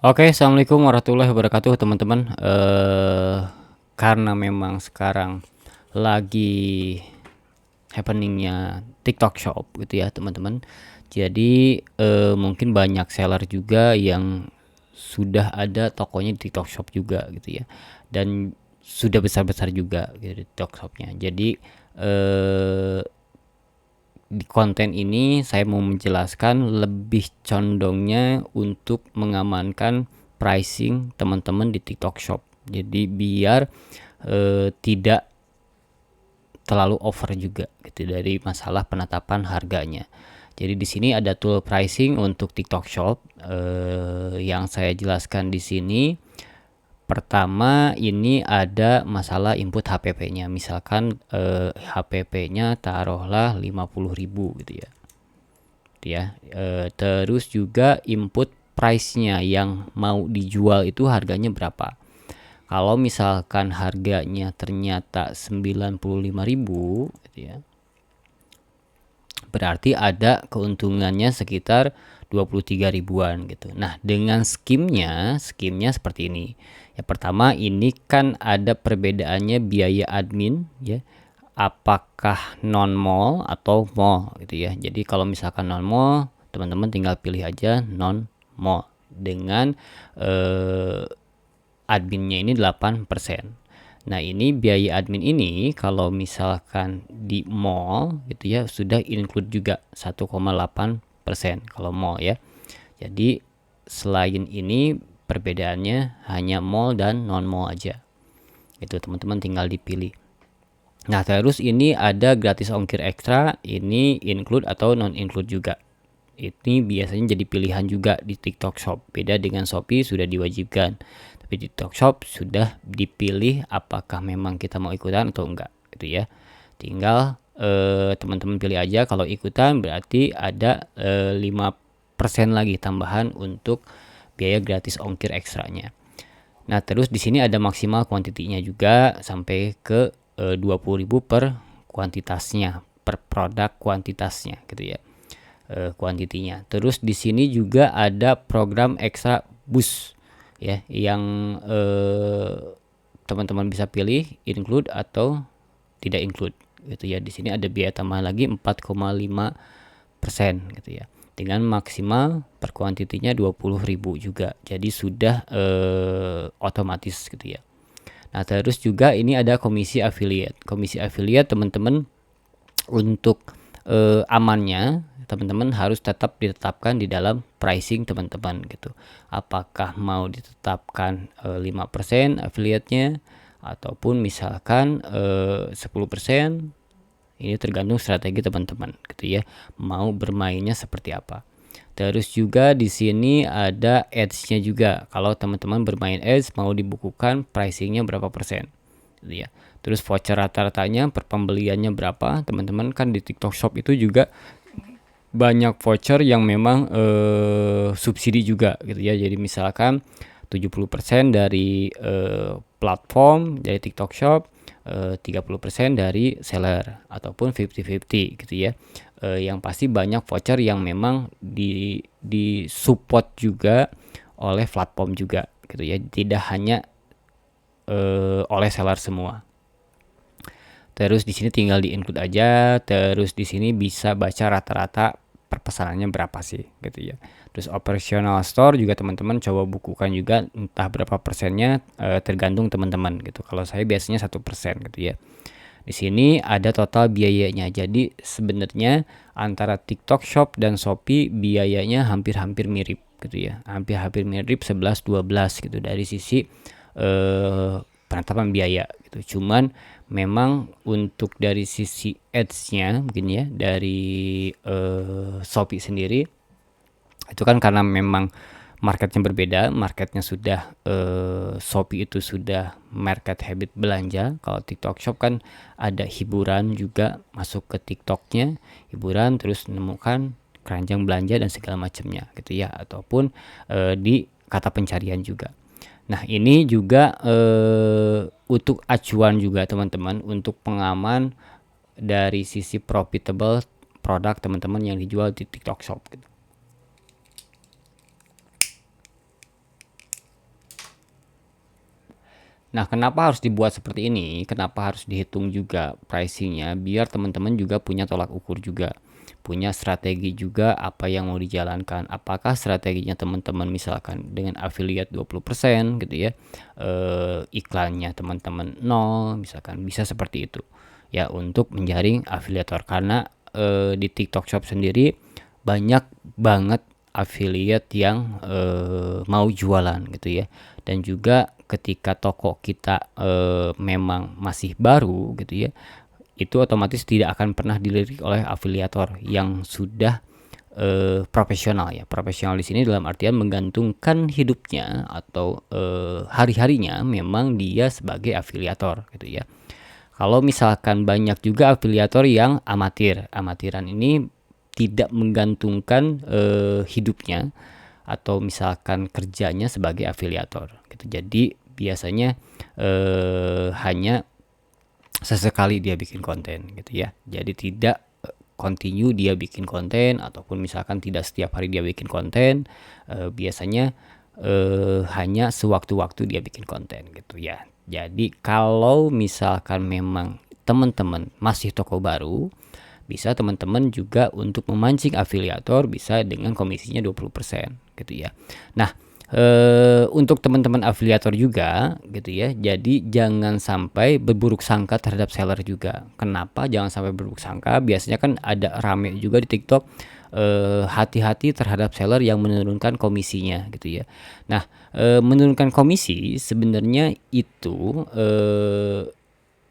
Oke, assalamualaikum warahmatullahi wabarakatuh, teman-teman. Karena memang sekarang lagi happeningnya TikTok Shop, gitu ya, teman-teman. Jadi mungkin banyak seller juga yang sudah ada tokonya di TikTok Shop juga, gitu ya, dan sudah besar-besar juga gitu di TikTok Shopnya. Jadi eh, di konten ini saya mau menjelaskan lebih condongnya untuk mengamankan pricing teman-teman di TikTok Shop. Jadi biar tidak terlalu over juga gitu dari masalah penetapan harganya. Jadi di sini ada tool pricing untuk TikTok Shop yang saya jelaskan di sini. Pertama ini ada masalah input HPP-nya. Misalkan HPP-nya taruhlah 50.000 gitu ya. Terus juga input price-nya yang mau dijual itu harganya berapa. Kalau misalkan harganya ternyata 95.000 gitu ya, berarti ada keuntungannya sekitar 23 ribuan gitu. Nah, dengan skimnya seperti ini. Yang pertama ini kan ada perbedaannya biaya admin ya. Apakah non mall atau mall gitu ya. Jadi kalau misalkan non mall, teman-teman tinggal pilih aja non mall dengan adminnya ini 8%. Nah, ini biaya admin ini kalau misalkan di mall gitu ya sudah include juga 1,8% kalau mall ya. Jadi selain ini perbedaannya hanya mall dan non mall aja. Itu teman-teman tinggal dipilih. Nah, terus ini ada gratis ongkir ekstra, ini include atau non include juga. Ini biasanya jadi pilihan juga di TikTok Shop. Beda dengan Shopee sudah diwajibkan. Tapi di TikTok Shop sudah dipilih apakah memang kita mau ikutan atau enggak gitu ya. Tinggal teman-teman pilih aja. Kalau ikutan berarti ada 5% lagi tambahan untuk biaya gratis ongkir ekstranya. Nah, terus di sini ada maksimal kuantitinya juga sampai ke 20.000 per kuantitasnya, per produk kuantitasnya gitu ya. Kuantitinya. Terus di sini juga ada program ekstra boost ya yang teman-teman bisa pilih include atau tidak include gitu ya. Di sini ada biaya tambahan lagi 4,5% gitu ya. Dengan maksimal per kuantitinya 20.000 juga. Jadi sudah otomatis gitu ya. Nah, terus juga ini ada komisi affiliate. Komisi affiliate teman-teman untuk amannya teman-teman harus tetap ditetapkan di dalam pricing teman-teman gitu. Apakah mau ditetapkan 5% affiliate-nya ataupun misalkan 10%, ini tergantung strategi teman-teman gitu ya. Mau bermainnya seperti apa. Terus juga di sini ada ads-nya juga. Kalau teman-teman bermain ads mau dibukukan pricingnya berapa persen gitu ya. Terus voucher rata-ratanya per pembeliannya berapa. Teman-teman kan di TikTok Shop itu juga banyak voucher yang memang subsidi juga gitu ya. Jadi misalkan 70% dari platform dari TikTok Shop, 30% dari seller ataupun 50-50 gitu ya. Yang pasti banyak voucher yang memang di support juga oleh platform juga gitu ya. Tidak hanya oleh seller semua. Terus di sini tinggal di-include aja, terus di sini bisa baca rata-rata perpesanannya berapa sih gitu ya. Terus operational store juga teman-teman coba bukukan juga entah berapa persennya tergantung teman-teman gitu. Kalau saya biasanya 1% gitu ya. Di sini ada total biayanya. Jadi sebenarnya antara TikTok Shop dan Shopee biayanya hampir-hampir mirip gitu ya. Hampir-hampir mirip 11-12 gitu dari sisi penetapan biaya gitu. Cuman memang untuk dari sisi ads-nya mungkin ya dari Shopee sendiri itu kan karena memang marketnya berbeda, marketnya sudah Shopee itu sudah market habit belanja. Kalau TikTok Shop kan ada hiburan juga masuk ke TikToknya, hiburan terus menemukan keranjang belanja dan segala macamnya gitu ya, ataupun di kata pencarian juga. Nah, ini juga untuk acuan juga teman-teman untuk pengaman dari sisi profitable produk teman-teman yang dijual di TikTok Shop gitu. Nah, kenapa harus dibuat seperti ini? Kenapa harus dihitung juga pricingnya? Biar teman-teman juga punya tolak ukur juga, punya strategi juga apa yang mau dijalankan. Apakah strateginya teman-teman misalkan dengan affiliate 20% gitu ya, iklannya teman-teman nol, misalkan bisa seperti itu. Ya, untuk menjaring afiliator karena di TikTok Shop sendiri banyak banget affiliate yang mau jualan gitu ya. Dan juga ketika toko kita memang masih baru gitu ya, itu otomatis tidak akan pernah dilirik oleh afiliator yang sudah profesional ya. Profesional di sini dalam artian menggantungkan hidupnya atau hari-harinya memang dia sebagai afiliator gitu ya. Kalau misalkan banyak juga afiliator yang amatir, amatiran ini tidak menggantungkan hidupnya atau misalkan kerjanya sebagai afiliator gitu. Jadi biasanya hanya sesekali dia bikin konten gitu ya. Jadi tidak continue dia bikin konten ataupun misalkan tidak setiap hari dia bikin konten. Biasanya hanya sewaktu-waktu dia bikin konten gitu ya. Jadi kalau misalkan memang teman-teman masih toko baru, bisa teman-teman juga untuk memancing afiliator bisa dengan komisinya 20% gitu ya. Nah, untuk teman-teman afiliator juga gitu ya. Jadi jangan sampai berburuk sangka terhadap seller juga. Kenapa jangan sampai berburuk sangka? Biasanya kan ada rame juga di TikTok, hati-hati terhadap seller yang menurunkan komisinya gitu ya. Nah, menurunkan komisi sebenarnya itu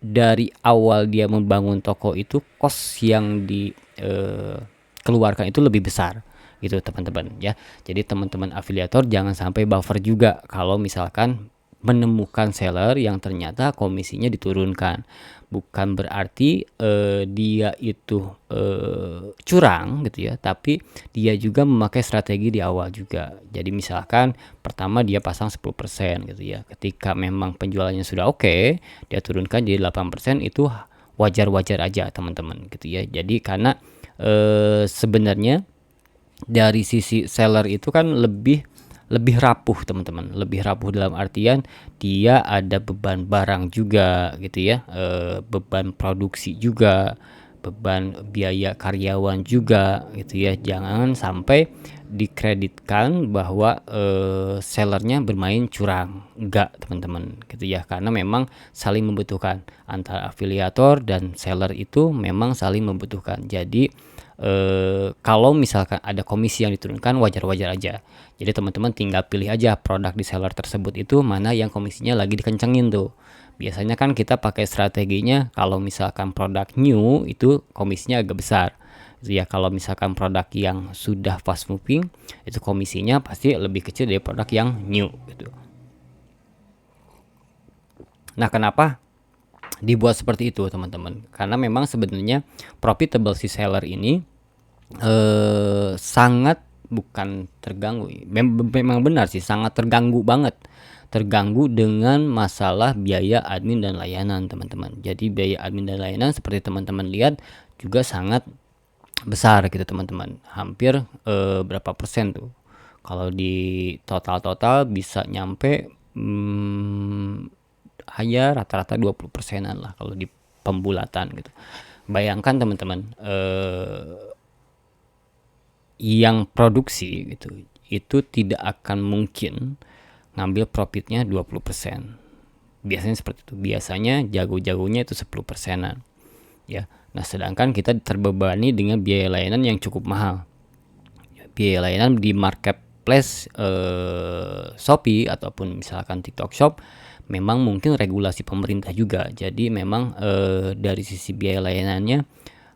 dari awal dia membangun toko itu cost yang dikeluarkan itu lebih besar gitu teman-teman ya. Jadi teman-teman afiliator jangan sampai buffer juga kalau misalkan menemukan seller yang ternyata komisinya diturunkan. Bukan berarti dia itu curang gitu ya, tapi dia juga memakai strategi di awal juga. Jadi misalkan pertama dia pasang 10% gitu ya. Ketika memang penjualannya sudah oke, dia turunkan jadi 8%, itu wajar-wajar aja teman-teman gitu ya. Jadi karena sebenarnya dari sisi seller itu kan lebih rapuh teman-teman, lebih rapuh dalam artian dia ada beban barang juga gitu ya, beban produksi juga, beban biaya karyawan juga gitu ya. Jangan sampai dikreditkan bahwa sellernya bermain curang, enggak teman-teman gitu ya, karena memang saling membutuhkan antara afiliator dan seller itu memang saling membutuhkan. Jadi kalau misalkan ada komisi yang diturunkan wajar-wajar aja. Jadi teman-teman tinggal pilih aja produk di seller tersebut itu mana yang komisinya lagi dikencengin tuh. Biasanya kan kita pakai strateginya kalau misalkan produk new itu komisinya agak besar. Ya kalau misalkan produk yang sudah fast moving itu komisinya pasti lebih kecil dari produk yang new gitu. Nah, kenapa dibuat seperti itu teman-teman? Karena memang sebenarnya profitable si seller ini sangat bukan terganggu, memang benar sih sangat terganggu banget, terganggu dengan masalah biaya admin dan layanan teman-teman. Jadi biaya admin dan layanan seperti teman-teman lihat juga sangat besar gitu teman-teman, hampir berapa persen tuh kalau di total bisa nyampe hanya rata-rata 20%an lah kalau di pembulatan gitu. Bayangkan teman-teman, yang produksi gitu itu tidak akan mungkin ngambil profitnya 20%. Biasanya seperti itu. Biasanya jago-jagonya itu 10%an. Ya. Nah, sedangkan kita terbebani dengan biaya layanan yang cukup mahal. Biaya layanan di marketplace Shopee ataupun misalkan TikTok Shop memang mungkin regulasi pemerintah juga. Jadi memang dari sisi biaya layanannya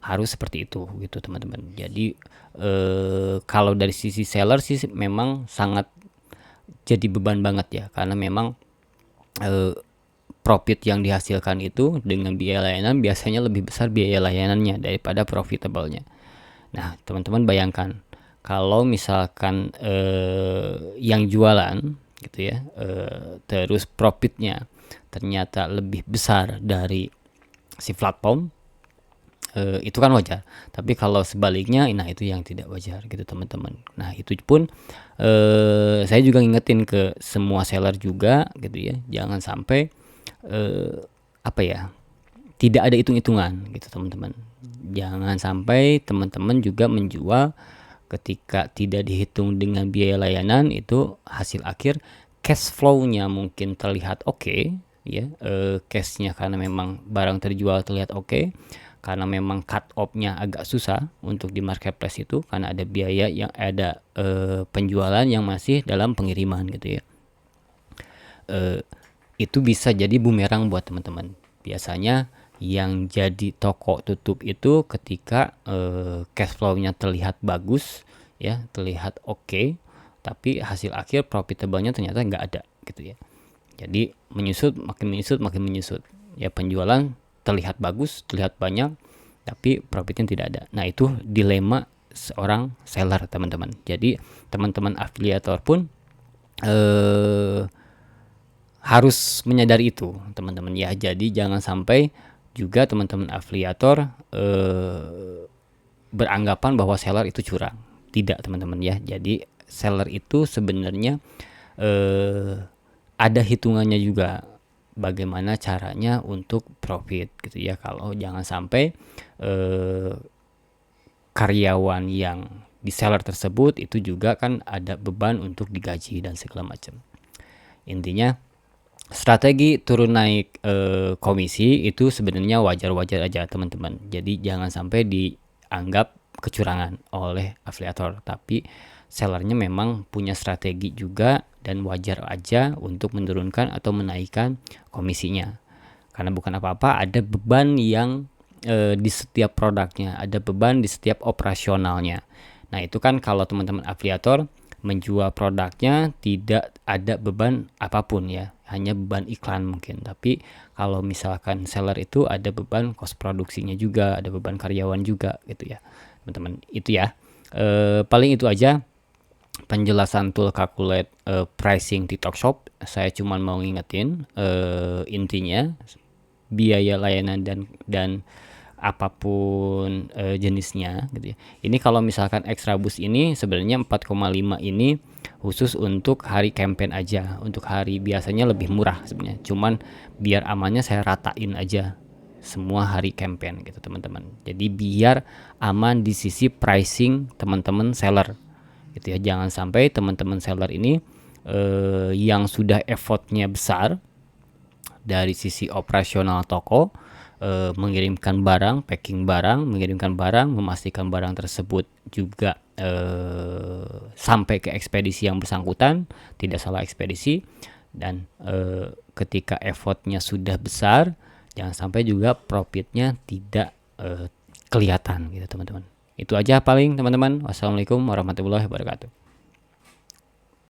harus seperti itu gitu teman-teman. Jadi kalau dari sisi seller sih memang sangat jadi beban banget ya, karena memang profit yang dihasilkan itu dengan biaya layanan biasanya lebih besar biaya layanannya daripada profitable-nya. Nah, teman-teman bayangkan kalau misalkan yang jualan gitu ya, terus profitnya ternyata lebih besar dari si platform, itu kan wajar. Tapi kalau sebaliknya, nah itu yang tidak wajar gitu teman-teman. Nah itu pun saya juga ngingetin ke semua seller juga gitu ya, jangan sampai apa ya, tidak ada hitung-hitungan gitu teman-teman. Jangan sampai teman-teman juga menjual ketika tidak dihitung dengan biaya layanan, itu hasil akhir cash flow-nya mungkin terlihat oke, ya, cash-nya karena memang barang terjual terlihat oke, karena memang cut off-nya agak susah untuk di marketplace itu karena ada biaya yang ada penjualan yang masih dalam pengiriman gitu ya. Itu bisa jadi bumerang buat teman-teman. Biasanya yang jadi toko tutup itu ketika cash flow-nya terlihat bagus, ya, terlihat oke, tapi hasil akhir profitable-nya ternyata nggak ada gitu ya. Jadi menyusut, makin menyusut. Ya, penjualan terlihat bagus, terlihat banyak, tapi profitnya tidak ada. Nah, itu dilema seorang seller teman-teman. Jadi teman-teman afiliator pun harus menyadari itu teman-teman ya. Jadi jangan sampai juga teman-teman afiliator beranggapan bahwa seller itu curang. Tidak teman-teman ya. Jadi seller itu sebenarnya ada hitungannya juga bagaimana caranya untuk profit gitu ya. Kalau jangan sampai karyawan yang di seller tersebut itu juga kan ada beban untuk digaji dan segala macam. Intinya strategi turun naik komisi itu sebenarnya wajar-wajar aja teman-teman. Jadi jangan sampai dianggap kecurangan oleh afiliator, tapi sellernya memang punya strategi juga dan wajar aja untuk menurunkan atau menaikkan komisinya. Karena bukan apa-apa, ada beban yang di setiap produknya, ada beban di setiap operasionalnya. Nah, itu kan kalau teman-teman afiliator menjual produknya tidak ada beban apapun ya, hanya beban iklan mungkin. Tapi kalau misalkan seller itu ada beban cost produksinya juga, ada beban karyawan juga gitu ya teman-teman. Itu ya, paling itu aja penjelasan tool calculate pricing TikTok Shop. Saya cuma mau ngingetin intinya biaya layanan dan apapun jenisnya gitu ya. Ini kalau misalkan extra boost ini sebenarnya 4,5 ini khusus untuk hari campaign aja. Untuk hari biasanya lebih murah sebenarnya. Cuman biar amannya saya ratain aja semua hari campaign gitu teman-teman. Jadi biar aman di sisi pricing teman-teman seller gitu ya. Jangan sampai teman-teman seller ini yang sudah effortnya besar dari sisi operasional toko, mengirimkan barang, packing barang, mengirimkan barang, memastikan barang tersebut juga sampai ke ekspedisi yang bersangkutan, tidak salah ekspedisi, dan ketika effortnya sudah besar, jangan sampai juga profitnya tidak kelihatan gitu teman-teman. Itu aja paling teman-teman. Wassalamualaikum warahmatullahi wabarakatuh.